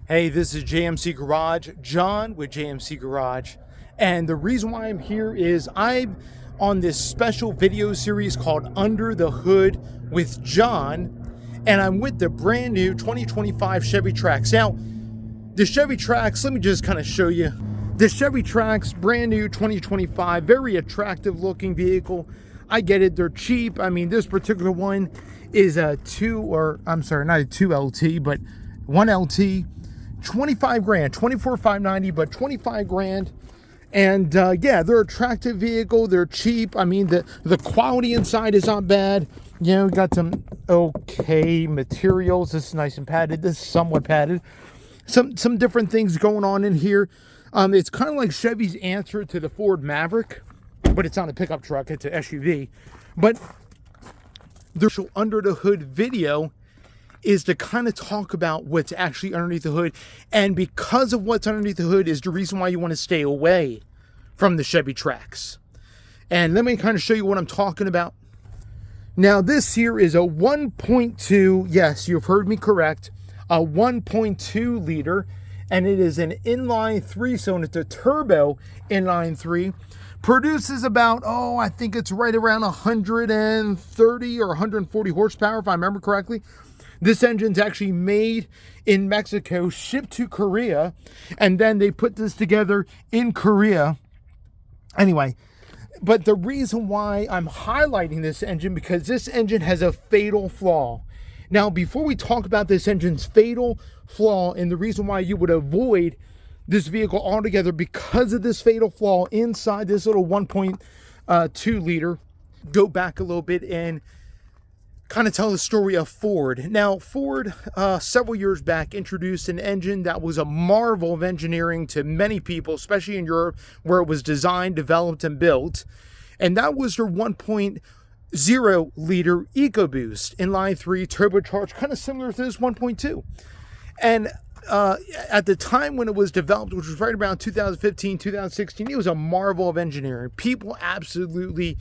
Hey, this is JMC Garage, John with JMC Garage. And the reason why I'm here is I'm on this special video series called Under the Hood with John. And I'm with the brand new 2025 Chevy Trax. Now, the Chevy Trax, let me just kind of show you. The Chevy Trax, brand new 2025, very attractive looking vehicle. I get it, they're cheap. I mean, this particular one is a not a 2LT, but 1LT. 25 grand, 24,590, but 25 grand. And yeah, they're attractive vehicle. They're cheap. I mean, the quality inside is not bad. You know, got some okay materials. This is nice and padded. This is somewhat padded. Some different things going on in here. It's kind of like Chevy's answer to the Ford Maverick, but it's not a pickup truck. It's an SUV. But the under the hood video is to kind of talk about what's actually underneath the hood. And because of what's underneath the hood is the reason why you want to stay away from the Chevy Trax. And let me kind of show you what I'm talking about. Now, this here is a 1.2, yes, you've heard me correct, a 1.2 liter, and it is an inline 3-cylinder. It's a turbo inline 3. Produces about, I think it's right around 130 or 140 horsepower, if I remember correctly. This engine's actually made in Mexico, shipped to Korea, and then they put this together in Korea. Anyway, but the reason why I'm highlighting this engine, because this engine has a fatal flaw. Now, before we talk about this engine's fatal flaw and the reason why you would avoid this vehicle altogether because of this fatal flaw inside this little 1.2 liter, go back a little bit and kind of tell the story of Ford. Now, Ford, several years back, introduced an engine that was a marvel of engineering to many people, especially in Europe, where it was designed, developed, and built. And that was their 1.0 liter EcoBoost inline 3 turbocharged, kind of similar to this 1.2. And at the time when it was developed, which was right around 2015, 2016, it was a marvel of engineering. People absolutely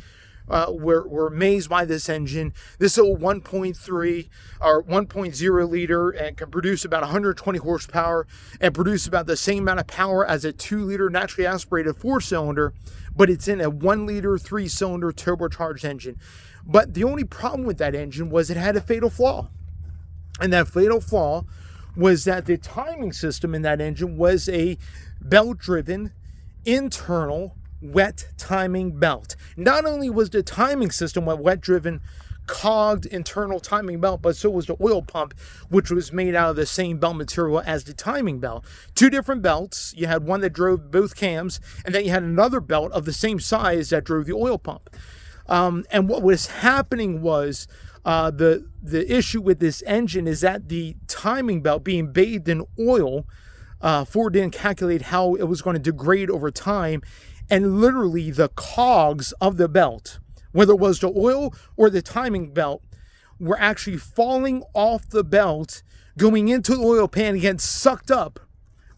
were amazed by this engine. This little 1.3 or 1.0 liter and can produce about 120 horsepower and produce about the same amount of power as a 2 liter naturally aspirated 4-cylinder, but it's in a 1 liter 3-cylinder turbocharged engine. But the only problem with that engine was it had a fatal flaw. And that fatal flaw was that the timing system in that engine was a belt-driven internal wet timing belt. Not only was the timing system a wet-driven, cogged internal timing belt, but so was the oil pump, which was made out of the same belt material as the timing belt. Two different belts. You had one that drove both cams, and then you had another belt of the same size that drove the oil pump. And what was happening was the issue with this engine is that the timing belt being bathed in oil, Ford didn't calculate how it was going to degrade over time. And literally the cogs of the belt, whether it was the oil or the timing belt, were actually falling off the belt, going into the oil pan and getting sucked up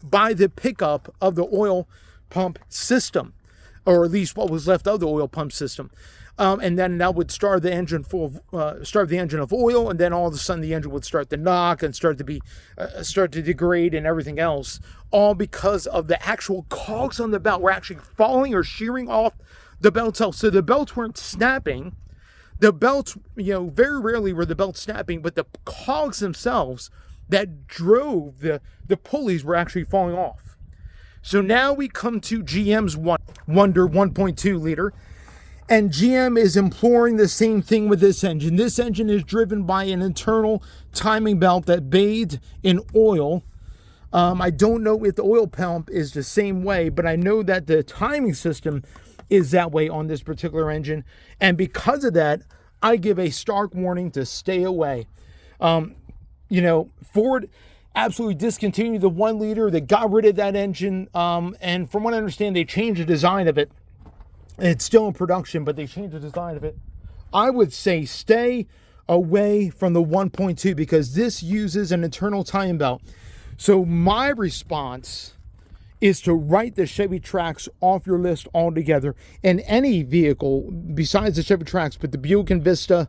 by the pickup of the oil pump system, or at least what was left of the oil pump system. And then that would starve the engine of oil, and then all of a sudden the engine would start to knock and start to degrade and everything else, all because of the actual cogs on the belt were actually falling or shearing off the belt itself. So the belts weren't snapping. The belts, very rarely were the belts snapping, but the cogs themselves that drove the pulleys were actually falling off. So now we come to GM's Wonder 1.2 liter. And GM is employing the same thing with this engine. This engine is driven by an internal timing belt that bathed in oil. I don't know if the oil pump is the same way, but I know that the timing system is that way on this particular engine. And because of that, I give a stark warning to stay away. Ford absolutely discontinued the 1 liter. They got rid of that engine. And from what I understand, they changed the design of it. It's still in production, but they changed the design of it. I would say stay away from the 1.2 because this uses an internal timing belt. So my response is to write the Chevy Trax off your list altogether. And any vehicle besides the Chevy Trax, but the Buick and Vista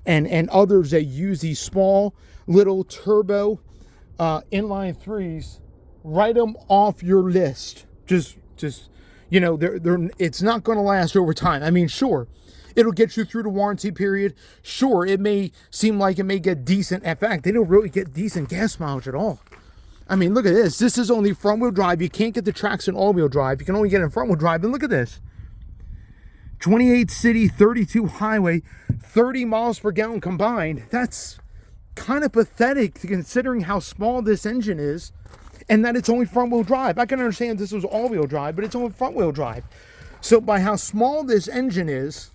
and others that use these small little turbo inline threes, write them off your list. Just you know, it's not going to last over time. I mean, sure, it'll get you through the warranty period. Sure, it may seem like it may get decent. In fact, they don't really get decent gas mileage at all. I mean, look at this. This is only front-wheel drive. You can't get the Trax in all-wheel drive. You can only get it in front-wheel drive. And look at this. 28 city, 32 highway, 30 miles per gallon combined. That's kind of pathetic considering how small this engine is and that it's only front-wheel drive. I can understand this was all-wheel drive, but it's only front-wheel drive. So by how small this engine is,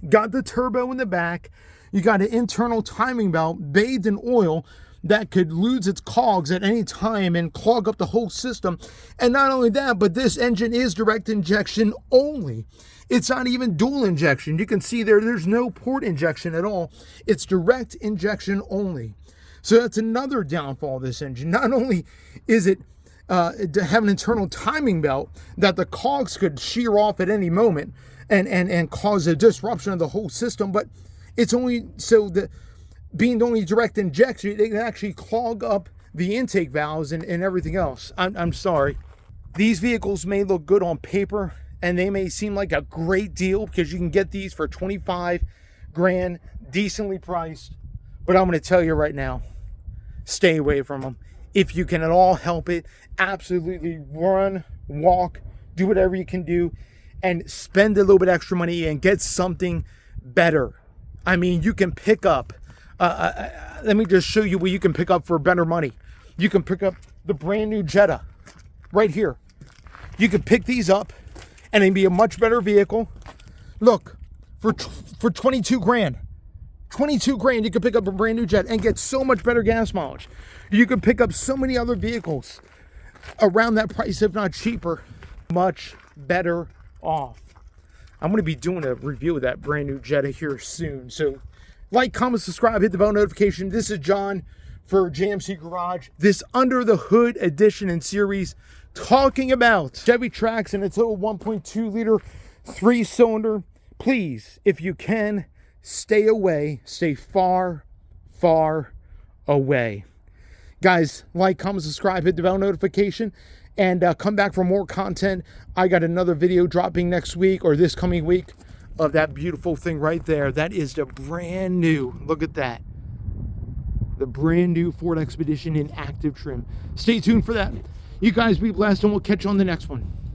got the turbo in the back, you got an internal timing belt bathed in oil that could lose its cogs at any time and clog up the whole system. And not only that, but this engine is direct injection only. It's not even dual injection. You can see there's no port injection at all. It's direct injection only. So that's another downfall of this engine. Not only is it have an internal timing belt that the cogs could shear off at any moment and cause a disruption of the whole system, but it's only so that being only direct injection, they can actually clog up the intake valves and everything else. I'm sorry. These vehicles may look good on paper and they may seem like a great deal because you can get these for 25 grand, decently priced. But I'm going to tell you right now, stay away from them. If you can at all help it, absolutely run, walk, do whatever you can do and spend a little bit extra money and get something better. I mean, you can pick up let me just show you what you can pick up for better money. You can pick up the brand new Jetta right here. You can pick these up and it'd be a much better vehicle. Look, for 22 grand. 22 grand, you can pick up a brand new Jetta and get so much better gas mileage. You can pick up so many other vehicles around that price, if not cheaper, much better off. I'm going to be doing a review of that brand new Jetta here soon. So like, comment, subscribe, hit the bell notification. This is John for JMC Garage. This Under the Hood edition and series talking about Chevy Trax and its little 1.2 liter 3-cylinder. Please, if you can, stay away. Stay far, far away. Guys, like, comment, subscribe, hit the bell notification, and come back for more content. I got another video dropping next week or this coming week of that beautiful thing right there. That is the brand new, look at that, the brand new Ford Expedition in active trim. Stay tuned for that. You guys be blessed and we'll catch you on the next one.